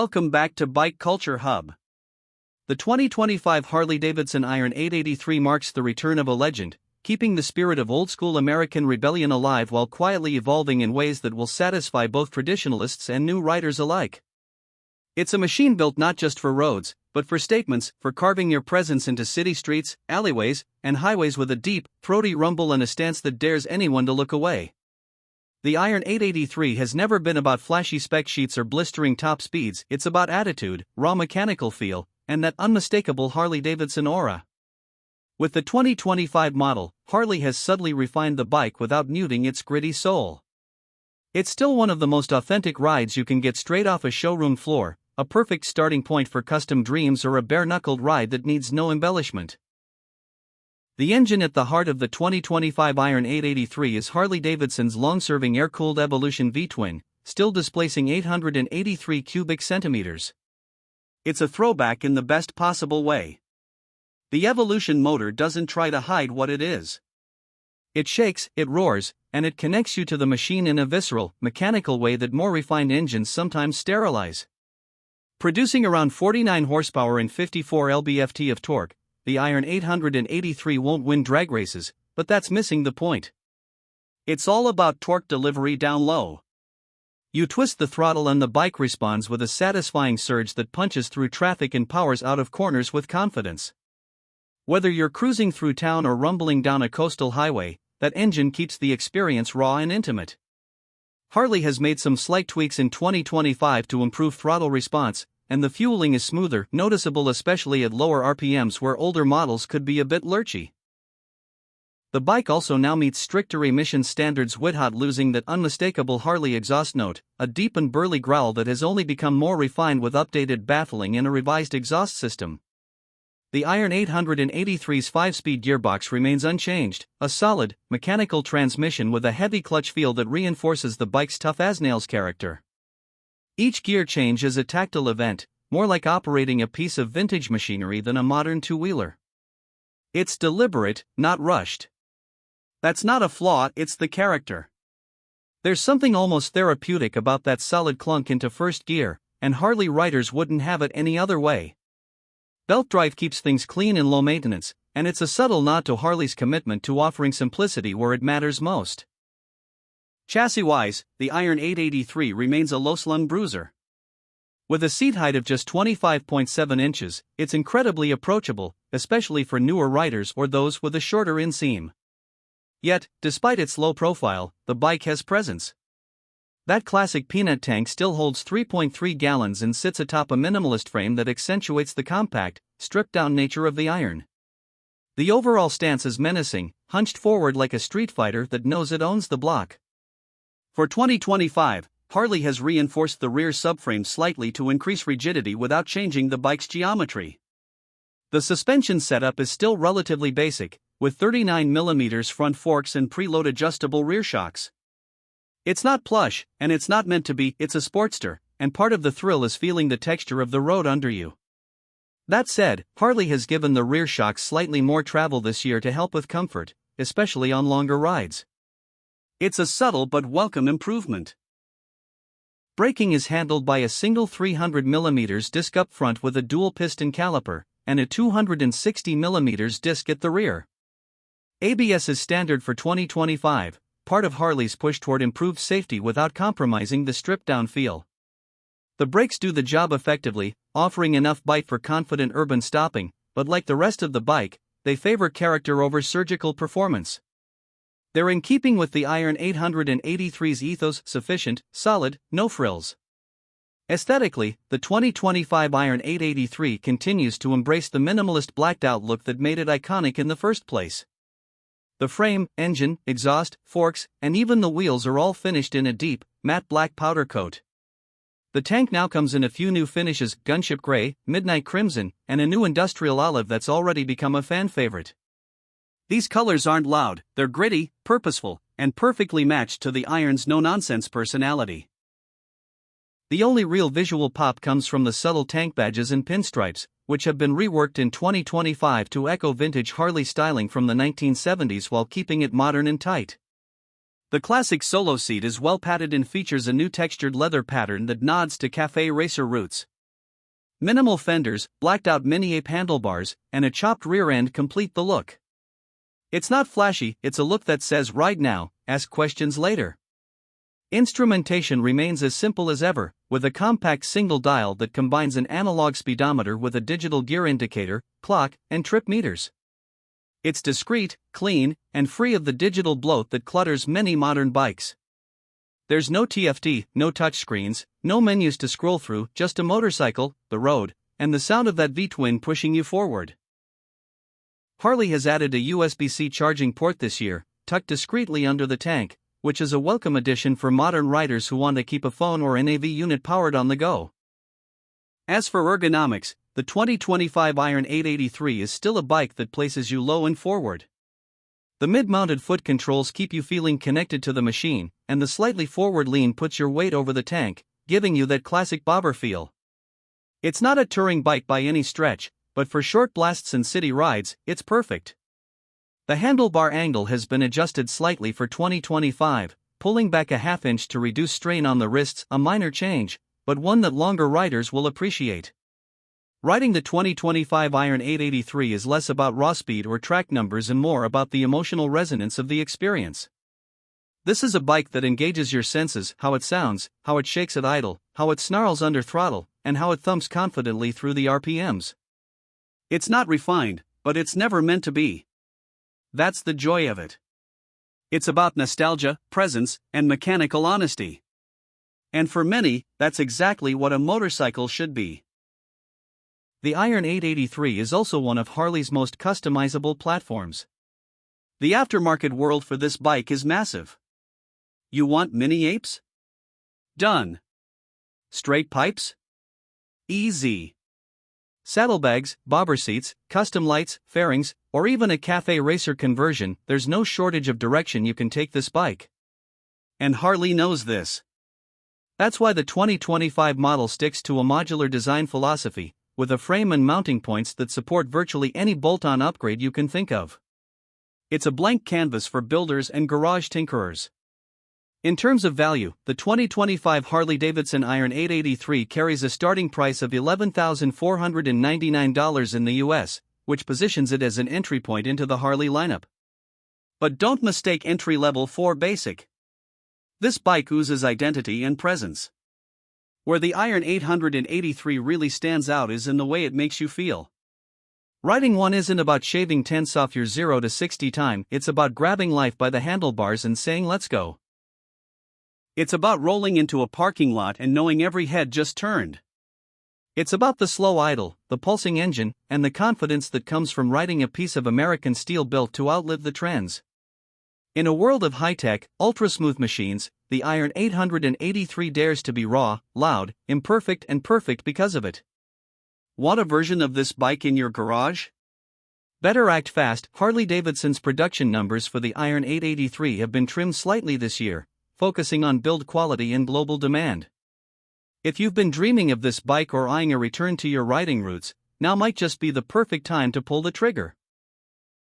Welcome back to Bike Culture Hub. The 2025 Harley-Davidson Iron 883 marks the return of a legend, keeping the spirit of old-school American rebellion alive while quietly evolving in ways that will satisfy both traditionalists and new riders alike. It's a machine built not just for roads, but for statements, for carving your presence into city streets, alleyways, and highways with a deep, throaty rumble and a stance that dares anyone to look away. The Iron 883 has never been about flashy spec sheets or blistering top speeds. It's about attitude, raw mechanical feel, and that unmistakable Harley-Davidson aura. With the 2025 model, Harley has subtly refined the bike without muting its gritty soul. It's still one of the most authentic rides you can get straight off a showroom floor, a perfect starting point for custom dreams or a bare-knuckled ride that needs no embellishment. The engine at the heart of the 2025 Iron 883 is Harley-Davidson's long-serving air-cooled Evolution V-twin, still displacing 883 cubic centimeters. It's a throwback in the best possible way. The Evolution motor doesn't try to hide what it is. It shakes, it roars, and it connects you to the machine in a visceral, mechanical way that more refined engines sometimes sterilize. Producing around 49 horsepower and 54 lb-ft of torque, the Iron 883 won't win drag races, but that's missing the point. It's all about torque delivery down low. You twist the throttle and the bike responds with a satisfying surge that punches through traffic and powers out of corners with confidence. Whether you're cruising through town or rumbling down a coastal highway, that engine keeps the experience raw and intimate. Harley has made some slight tweaks in 2025 to improve throttle response, and the fueling is smoother, noticeable especially at lower RPMs where older models could be a bit lurchy. The bike also now meets stricter emission standards without losing that unmistakable Harley exhaust note, a deep and burly growl that has only become more refined with updated baffling and a revised exhaust system. The Iron 883's 5-speed gearbox remains unchanged, a solid, mechanical transmission with a heavy clutch feel that reinforces the bike's tough-as-nails character. Each gear change is a tactile event, more like operating a piece of vintage machinery than a modern two-wheeler. It's deliberate, not rushed. That's not a flaw, it's the character. There's something almost therapeutic about that solid clunk into first gear, and Harley riders wouldn't have it any other way. Belt drive keeps things clean and low maintenance, and it's a subtle nod to Harley's commitment to offering simplicity where it matters most. Chassis-wise, the Iron 883 remains a low-slung bruiser. With a seat height of just 25.7 inches, it's incredibly approachable, especially for newer riders or those with a shorter inseam. Yet, despite its low profile, the bike has presence. That classic peanut tank still holds 3.3 gallons and sits atop a minimalist frame that accentuates the compact, stripped-down nature of the Iron. The overall stance is menacing, hunched forward like a street fighter that knows it owns the block. For 2025, Harley has reinforced the rear subframe slightly to increase rigidity without changing the bike's geometry. The suspension setup is still relatively basic, with 39mm front forks and preload adjustable rear shocks. It's not plush, and it's not meant to be. It's a Sportster, and part of the thrill is feeling the texture of the road under you. That said, Harley has given the rear shocks slightly more travel this year to help with comfort, especially on longer rides. It's a subtle but welcome improvement. Braking is handled by a single 300mm disc up front with a dual piston caliper, and a 260mm disc at the rear. ABS is standard for 2025, part of Harley's push toward improved safety without compromising the stripped-down feel. The brakes do the job effectively, offering enough bite for confident urban stopping, but like the rest of the bike, they favor character over surgical performance. They're in keeping with the Iron 883's ethos: sufficient, solid, no frills. Aesthetically, the 2025 Iron 883 continues to embrace the minimalist blacked-out look that made it iconic in the first place. The frame, engine, exhaust, forks, and even the wheels are all finished in a deep, matte black powder coat. The tank now comes in a few new finishes: gunship gray, midnight crimson, and a new industrial olive that's already become a fan favorite. These colors aren't loud, they're gritty, purposeful, and perfectly matched to the Iron's no-nonsense personality. The only real visual pop comes from the subtle tank badges and pinstripes, which have been reworked in 2025 to echo vintage Harley styling from the 1970s while keeping it modern and tight. The classic solo seat is well padded and features a new textured leather pattern that nods to cafe racer roots. Minimal fenders, blacked-out mini-ape handlebars, and a chopped rear end complete the look. It's not flashy, it's a look that says "Ride now, ask questions later." Instrumentation remains as simple as ever, with a compact single dial that combines an analog speedometer with a digital gear indicator, clock, and trip meters. It's discreet, clean, and free of the digital bloat that clutters many modern bikes. There's no TFT, no touchscreens, no menus to scroll through, just a motorcycle, the road, and the sound of that V-twin pushing you forward. Harley has added a USB-C charging port this year, tucked discreetly under the tank, which is a welcome addition for modern riders who want to keep a phone or NAV unit powered on the go. As for ergonomics, the 2025 Iron 883 is still a bike that places you low and forward. The mid-mounted foot controls keep you feeling connected to the machine, and the slightly forward lean puts your weight over the tank, giving you that classic bobber feel. It's not a touring bike by any stretch, but for short blasts and city rides, it's perfect. The handlebar angle has been adjusted slightly for 2025, pulling back a half-inch to reduce strain on the wrists, a minor change, but one that longer riders will appreciate. Riding the 2025 Iron 883 is less about raw speed or track numbers and more about the emotional resonance of the experience. This is a bike that engages your senses, how it sounds, how it shakes at idle, how it snarls under throttle, and how it thumps confidently through the RPMs. It's not refined, but it's never meant to be. That's the joy of it. It's about nostalgia, presence, and mechanical honesty. And for many, that's exactly what a motorcycle should be. The Iron 883 is also one of Harley's most customizable platforms. The aftermarket world for this bike is massive. You want mini apes? Done. Straight pipes? Easy. Saddlebags, bobber seats, custom lights, fairings, or even a cafe racer conversion, there's no shortage of direction you can take this bike. And Harley knows this. That's why the 2025 model sticks to a modular design philosophy, with a frame and mounting points that support virtually any bolt-on upgrade you can think of. It's a blank canvas for builders and garage tinkerers. In terms of value, the 2025 Harley-Davidson Iron 883 carries a starting price of $11,499 in the US, which positions it as an entry point into the Harley lineup. But don't mistake entry-level for basic. This bike oozes identity and presence. Where the Iron 883 really stands out is in the way it makes you feel. Riding one isn't about shaving tenths off your 0 to 60 time, it's about grabbing life by the handlebars and saying let's go. It's about rolling into a parking lot and knowing every head just turned. It's about the slow idle, the pulsing engine, and the confidence that comes from riding a piece of American steel built to outlive the trends. In a world of high-tech, ultra-smooth machines, the Iron 883 dares to be raw, loud, imperfect, and perfect because of it. Want a version of this bike in your garage? Better act fast. Harley-Davidson's production numbers for the Iron 883 have been trimmed slightly this year, focusing on build quality and global demand. If you've been dreaming of this bike or eyeing a return to your riding roots, now might just be the perfect time to pull the trigger.